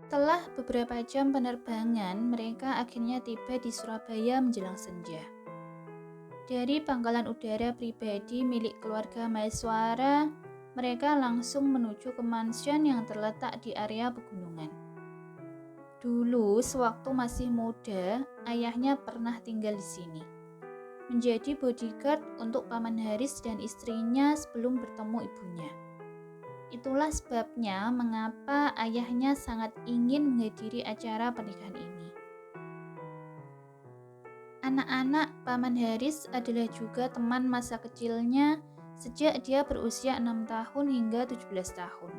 Setelah beberapa jam penerbangan, mereka akhirnya tiba di Surabaya menjelang senja. Dari pangkalan udara pribadi milik keluarga Maeswara, mereka langsung menuju ke mansion yang terletak di area pegunungan. Dulu, sewaktu masih muda, ayahnya pernah tinggal di sini, menjadi bodyguard untuk Paman Haris dan istrinya sebelum bertemu ibunya. Itulah sebabnya mengapa ayahnya sangat ingin menghadiri acara pernikahan ini. Anak-anak Paman Haris adalah juga teman masa kecilnya sejak dia berusia 6 tahun hingga 17 tahun.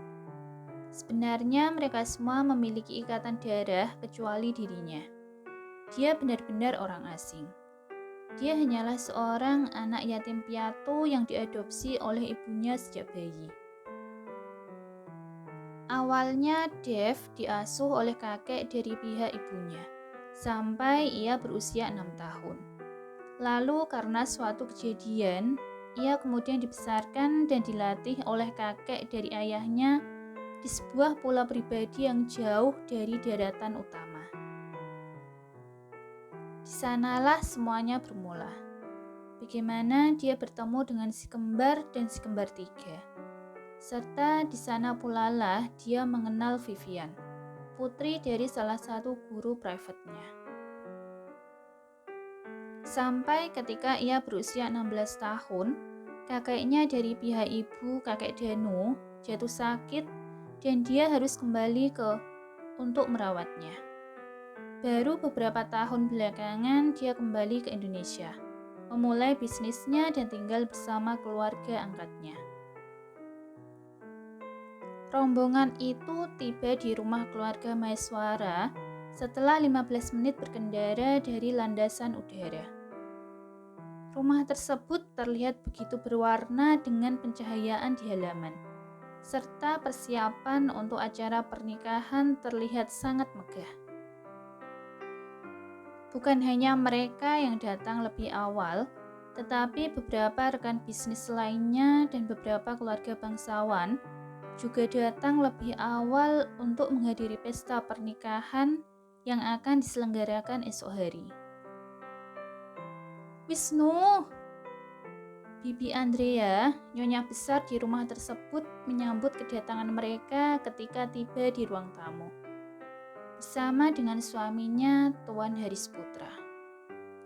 Sebenarnya mereka semua memiliki ikatan darah kecuali dirinya. Dia benar-benar orang asing. Dia hanyalah seorang anak yatim piatu yang diadopsi oleh ibunya sejak bayi. Awalnya Dev diasuh oleh kakek dari pihak ibunya, sampai ia berusia 6 tahun. Lalu karena suatu kejadian, ia kemudian dibesarkan dan dilatih oleh kakek dari ayahnya di sebuah pulau pribadi yang jauh dari daratan utama. Di sanalah semuanya bermula. Bagaimana dia bertemu dengan si kembar dan si kembar tiga. Serta di sana pula lah dia mengenal Vivian, putri dari salah satu guru private-nya. Sampai ketika ia berusia 16 tahun, kakeknya dari pihak ibu, kakek Danu, jatuh sakit dan dia harus kembali untuk merawatnya. Baru beberapa tahun belakangan dia kembali ke Indonesia, memulai bisnisnya dan tinggal bersama keluarga angkatnya. Rombongan itu tiba di rumah keluarga Maeswara setelah 15 menit berkendara dari landasan udara. Rumah tersebut terlihat begitu berwarna dengan pencahayaan di halaman, serta persiapan untuk acara pernikahan terlihat sangat megah. Bukan hanya mereka yang datang lebih awal, tetapi beberapa rekan bisnis lainnya dan beberapa keluarga bangsawan juga datang lebih awal untuk menghadiri pesta pernikahan yang akan diselenggarakan esok hari. Wisnu, Bibi Andrea, nyonya besar di rumah tersebut menyambut kedatangan mereka ketika tiba di ruang tamu, bersama dengan suaminya, Tuan Haris Putra.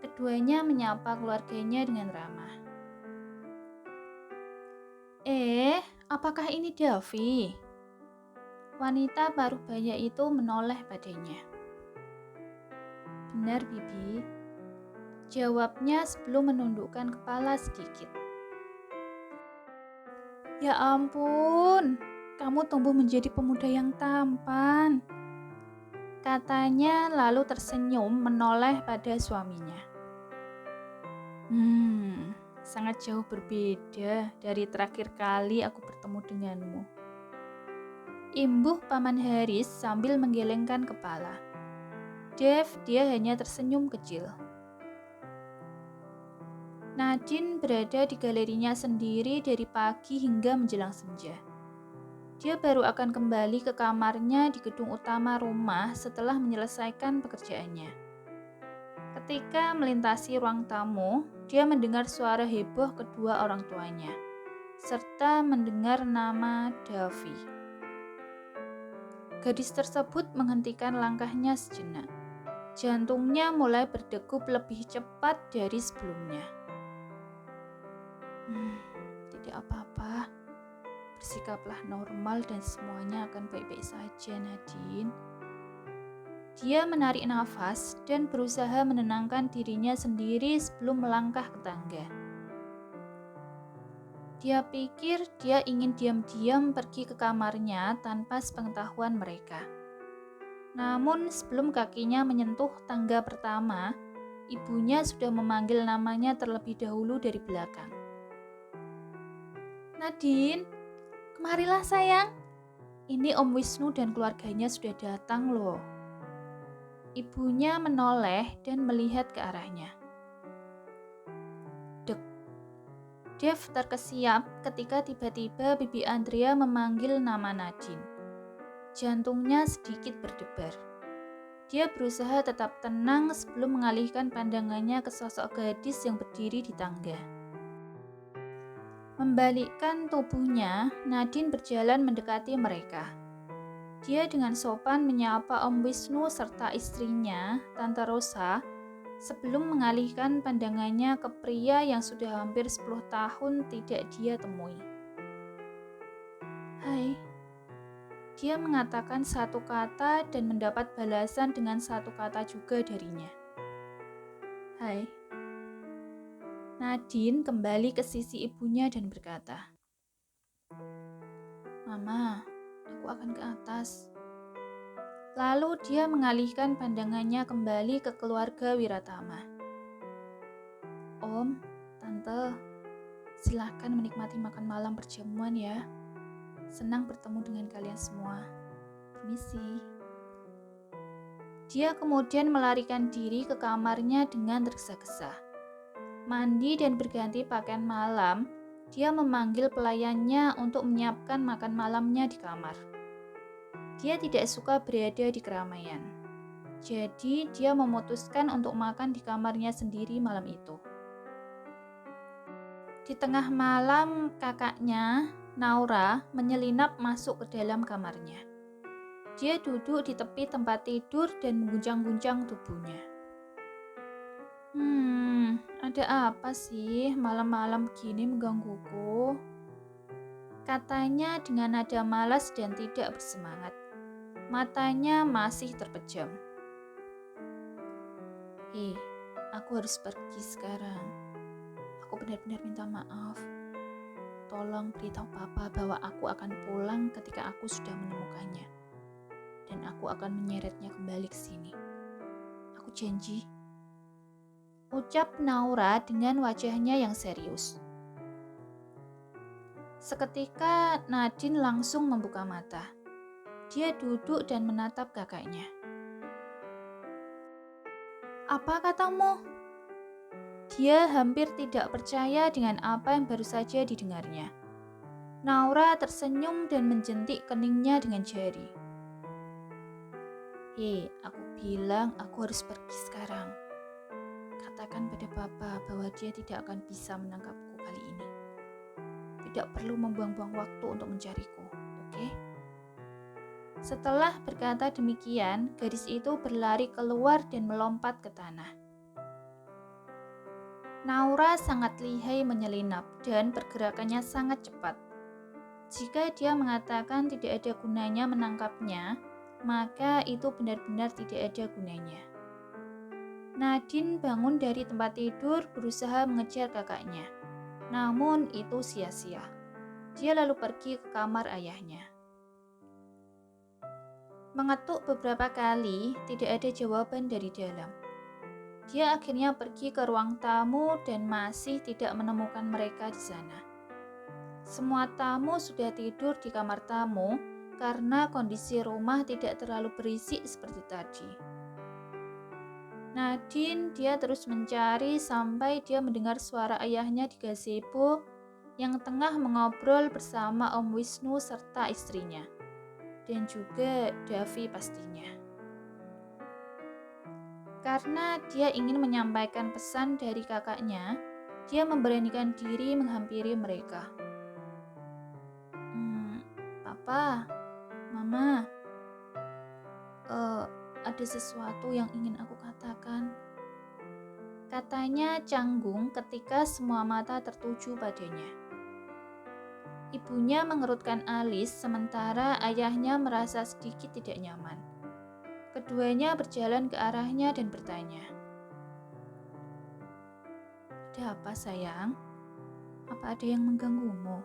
Keduanya menyapa keluarganya dengan ramah. Apakah ini Davi? Wanita paruh baya itu menoleh padanya. Benar, Bibi. Jawabnya sebelum menundukkan kepala sedikit. Ya ampun, kamu tumbuh menjadi pemuda yang tampan. Katanya lalu tersenyum menoleh pada suaminya. Sangat jauh berbeda dari terakhir kali aku bertemu denganmu. Imbuh Paman Haris sambil menggelengkan kepala. Dev, dia hanya tersenyum kecil. Nadine berada di galerinya sendiri dari pagi hingga menjelang senja. Dia baru akan kembali ke kamarnya di gedung utama rumah setelah menyelesaikan pekerjaannya. Ketika melintasi ruang tamu, dia mendengar suara heboh kedua orang tuanya, serta mendengar nama Davi. Gadis tersebut menghentikan langkahnya sejenak. Jantungnya mulai berdegup lebih cepat dari sebelumnya. Tidak apa-apa. Bersikaplah normal dan semuanya akan baik-baik saja, Nadine. Dia menarik nafas dan berusaha menenangkan dirinya sendiri sebelum melangkah ke tangga. Dia pikir dia ingin diam-diam pergi ke kamarnya tanpa sepengetahuan mereka. Namun sebelum kakinya menyentuh tangga pertama, ibunya sudah memanggil namanya terlebih dahulu dari belakang. Nadine, kemarilah sayang. Ini Om Wisnu dan keluarganya sudah datang loh. Ibunya menoleh dan melihat ke arahnya. Dev terkesiap ketika tiba-tiba Bibi Andrea memanggil nama Nadine. Jantungnya sedikit berdebar. Dia berusaha tetap tenang sebelum mengalihkan pandangannya ke sosok gadis yang berdiri di tangga. Membalikkan tubuhnya, Nadine berjalan mendekati mereka. Dia dengan sopan menyapa Om Wisnu serta istrinya, Tante Rosa, sebelum mengalihkan pandangannya ke pria yang sudah hampir 10 tahun tidak dia temui. Hai. Dia mengatakan satu kata dan mendapat balasan dengan satu kata juga darinya. Hai. Nadine kembali ke sisi ibunya dan berkata, Mama, aku akan ke atas. Lalu dia mengalihkan pandangannya kembali ke keluarga Wiratama. Om, Tante, silakan menikmati makan malam perjamuan ya. Senang bertemu dengan kalian semua. Permisi. Dia kemudian melarikan diri ke kamarnya dengan tergesa-gesa. Mandi dan berganti pakaian malam, dia memanggil pelayannya untuk menyiapkan makan malamnya di kamar. Dia tidak suka berada di keramaian. Jadi dia memutuskan untuk makan di kamarnya sendiri malam itu. Di tengah malam, kakaknya, Naura, menyelinap masuk ke dalam kamarnya. Dia duduk di tepi tempat tidur dan mengguncang-guncang tubuhnya. Ada apa sih malam-malam gini menggangguku? Katanya dengan nada malas dan tidak bersemangat. Matanya masih terpejam. Aku harus pergi sekarang. Aku benar-benar minta maaf. Tolong beritahu Papa bahwa aku akan pulang ketika aku sudah menemukannya. Dan aku akan menyeretnya kembali ke sini. Aku janji. Ucap Naura dengan wajahnya yang serius. Seketika Nadine langsung membuka mata. Dia duduk dan menatap kakaknya. Apa katamu? Dia hampir tidak percaya dengan apa yang baru saja didengarnya. Naura tersenyum dan menjentik keningnya dengan jari. Aku bilang aku harus pergi sekarang. Katakan pada Papa bahwa dia tidak akan bisa menangkapku kali ini. Tidak perlu membuang-buang waktu untuk mencariku, oke? Setelah berkata demikian, gadis itu berlari keluar dan melompat ke tanah. Naura sangat lihai menyelinap dan pergerakannya sangat cepat. Jika dia mengatakan tidak ada gunanya menangkapnya, maka itu benar-benar tidak ada gunanya. Nadine bangun dari tempat tidur berusaha mengejar kakaknya. Namun itu sia-sia. Dia lalu pergi ke kamar ayahnya. Mengetuk beberapa kali, tidak ada jawaban dari dalam. Dia akhirnya pergi ke ruang tamu dan masih tidak menemukan mereka di sana. Semua tamu sudah tidur di kamar tamu karena kondisi rumah tidak terlalu berisik seperti tadi. Nadine, dia terus mencari sampai dia mendengar suara ayahnya di gazebo yang tengah mengobrol bersama Om Wisnu serta istrinya, dan juga Davi pastinya. Karena dia ingin menyampaikan pesan dari kakaknya, dia memberanikan diri menghampiri mereka. Papa, Mama, ada sesuatu yang ingin aku katakan. Katanya canggung ketika semua mata tertuju padanya. Ibunya mengerutkan alis sementara ayahnya merasa sedikit tidak nyaman. Keduanya berjalan ke arahnya dan bertanya, "Ada apa sayang? Apa ada yang mengganggumu?"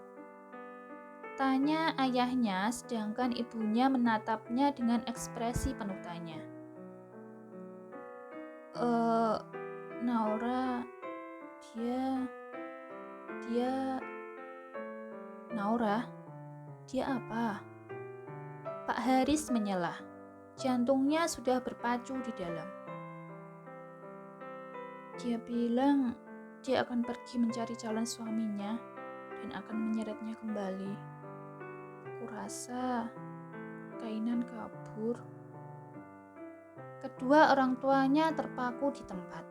Tanya ayahnya sedangkan ibunya menatapnya dengan ekspresi penuh tanya. Naura, Naura, dia apa? Pak Haris menyela. Jantungnya sudah berpacu di dalam. Dia bilang dia akan pergi mencari calon suaminya dan akan menyeretnya kembali. Kurasa kainan kabur. Kedua orang tuanya terpaku di tempat.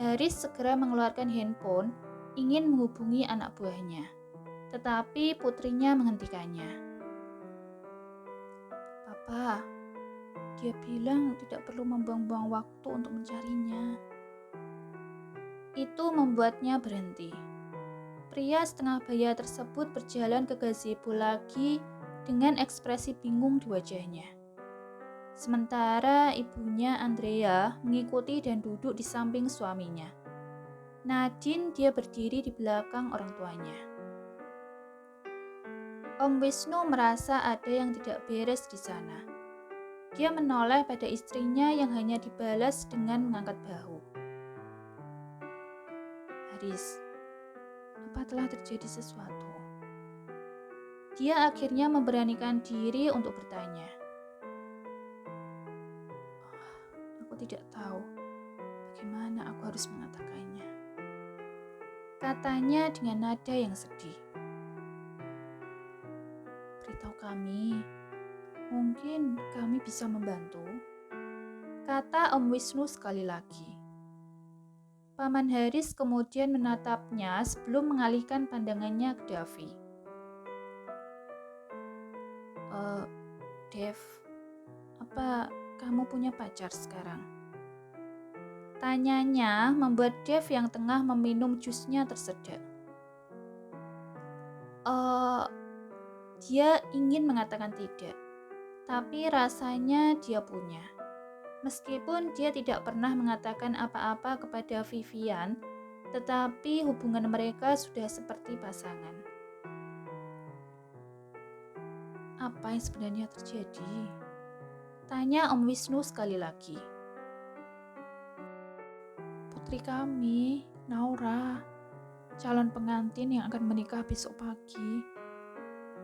Haris segera mengeluarkan handphone, ingin menghubungi anak buahnya. Tetapi putrinya menghentikannya. "Papa, dia bilang tidak perlu membuang-buang waktu untuk mencarinya." Itu membuatnya berhenti. Pria setengah baya tersebut berjalan ke gazebo lagi dengan ekspresi bingung di wajahnya. Sementara ibunya Andrea mengikuti dan duduk di samping suaminya. Nadine dia berdiri di belakang orang tuanya. Om Wisnu merasa ada yang tidak beres di sana. Dia menoleh pada istrinya yang hanya dibalas dengan mengangkat bahu. "Haris, apa telah terjadi sesuatu?" Dia akhirnya memberanikan diri untuk bertanya. "Aku tidak tahu bagaimana aku harus mengatakannya," katanya dengan nada yang sedih. "Beritahu kami, mungkin kami bisa membantu," kata Om Wisnu sekali lagi. Paman Haris kemudian menatapnya sebelum mengalihkan pandangannya ke Davi. "Dev, apa kamu punya pacar sekarang?" Tanyanya membuat Dev yang tengah meminum jusnya tersedak. Dia ingin mengatakan tidak, tapi rasanya dia punya. Meskipun dia tidak pernah mengatakan apa-apa kepada Vivian, tetapi hubungan mereka sudah seperti pasangan. "Apa yang sebenarnya terjadi?" tanya Om Wisnu sekali lagi. "Putri kami, Naura, calon pengantin yang akan menikah besok pagi,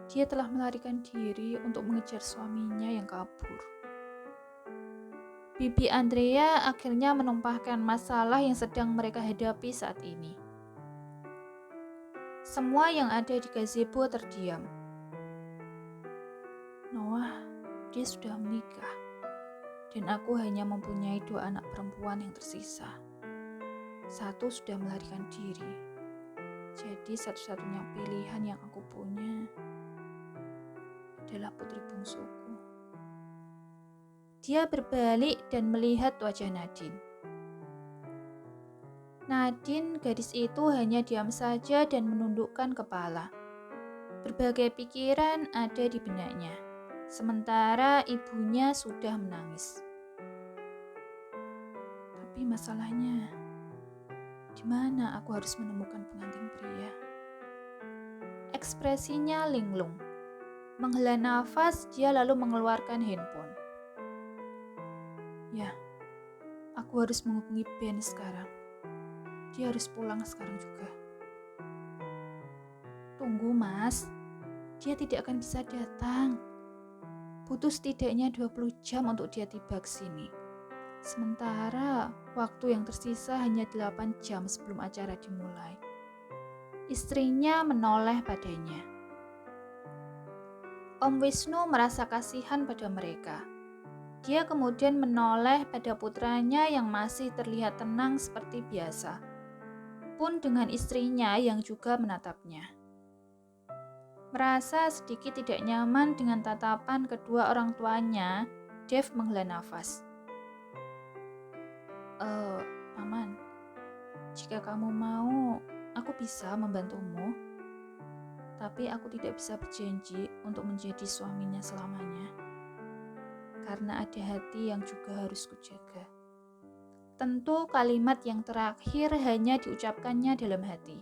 dia telah melarikan diri untuk mengejar suaminya yang kabur." Bibi Andrea akhirnya menumpahkan masalah yang sedang mereka hadapi saat ini. Semua yang ada di gazebo terdiam. "Noah, dia sudah menikah, dan aku hanya mempunyai 2 anak perempuan yang tersisa. 1 sudah melarikan diri, jadi satu-satunya pilihan yang aku punya adalah putri bungsuku." Dia berbalik dan melihat wajah Nadine. Nadine, gadis itu hanya diam saja dan menundukkan kepala. Berbagai pikiran ada di benaknya, sementara ibunya sudah menangis. "Tapi masalahnya, di mana aku harus menemukan pengantin pria?" Ekspresinya linglung. Menghela nafas, dia lalu mengeluarkan handphone. "Ya, aku harus menghubungi Ben sekarang. Dia harus pulang sekarang juga." "Tunggu, Mas. Dia tidak akan bisa datang. Butuh setidaknya 20 jam untuk dia tiba ke sini. Sementara waktu yang tersisa hanya 8 jam sebelum acara dimulai." Istrinya menoleh padanya. Om Wisnu merasa kasihan pada mereka. Dia kemudian menoleh pada putranya yang masih terlihat tenang seperti biasa, pun dengan istrinya yang juga menatapnya. Merasa sedikit tidak nyaman dengan tatapan kedua orang tuanya, Dev menghela nafas. Paman, jika kamu mau, aku bisa membantumu. Tapi aku tidak bisa berjanji untuk menjadi suaminya selamanya. Karena ada hati yang juga harus kujaga. Tentu kalimat yang terakhir hanya diucapkannya dalam hati.